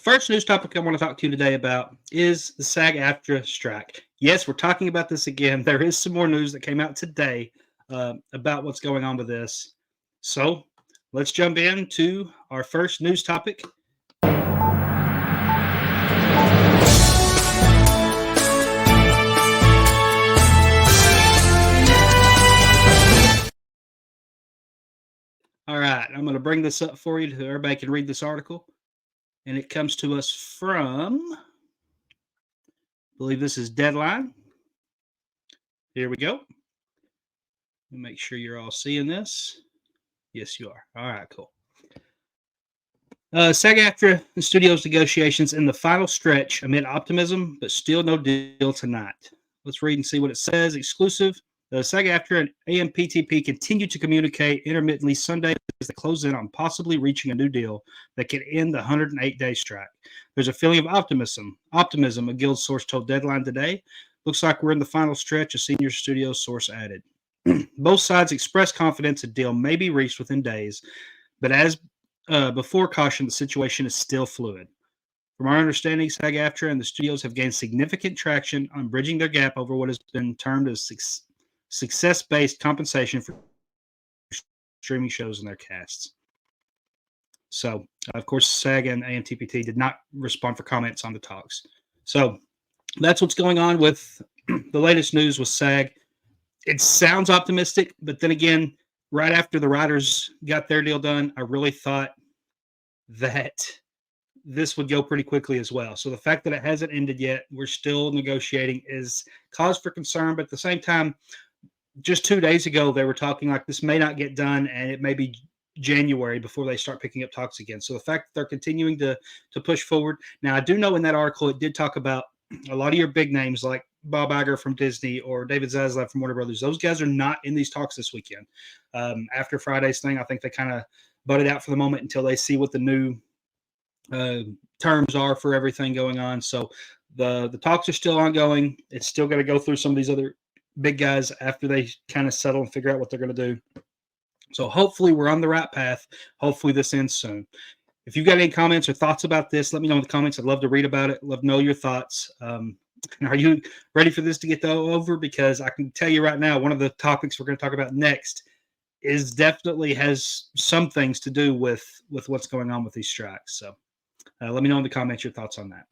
First news topic I want to talk to you today about is the SAG-AFTRA strike. Yes, we're talking about this again. There is some more news that came out today about what's going on with this. So let's jump into our first news topic. All right, I'm going to bring this up for you so everybody can read this article. And it comes to us from, I believe this is Deadline. Here we go. Make sure you're all seeing this. Yes, you are. All right, cool. SAG-AFTRA and studios negotiations in the final stretch amid optimism, but still no deal tonight. Let's read and see what it says. Exclusive. The SAG-AFTRA and AMPTP continue to communicate intermittently Sunday as they close in on possibly reaching a new deal that could end the 108-day strike. There's a feeling of optimism, a Guild source told Deadline today. Looks like we're in the final stretch, a senior studio source added. Both sides expressed confidence a deal may be reached within days, but as before caution, the situation is still fluid. From our understanding, SAG-AFTRA and the studios have gained significant traction on bridging their gap over what has been termed as success-based compensation for streaming shows and their casts. So, of course, SAG and AMTPT did not respond for comments on the talks. So that's what's going on with the latest news with SAG. It sounds optimistic, but then again, right after the writers got their deal done, I really thought that this would go pretty quickly as well. So the fact that it hasn't ended yet, we're still negotiating, is cause for concern. But at the same time, just 2 days ago, they were talking like this may not get done, and it may be January before they start picking up talks again. So the fact that they're continuing to push forward. Now, I do know in that article, it did talk about a lot of your big names like Bob Iger from Disney or David Zaslav from Warner Brothers. Those guys are not in these talks this weekend. After Friday's thing, I think they kind of butted out for the moment until they see what the new terms are for everything going on. So the talks are still ongoing. It's still going to go through some of these other big guys after they kind of settle and figure out what they're going to do. So hopefully we're on the right path. Hopefully this ends soon. If you've got any comments or thoughts about this, let me know in the comments. I'd love to read about it. Love to know your thoughts. Are you ready for this to get over? Because I can tell you right now, one of the topics we're going to talk about next is definitely has some things to do with what's going on with these strikes. So let me know in the comments your thoughts on that.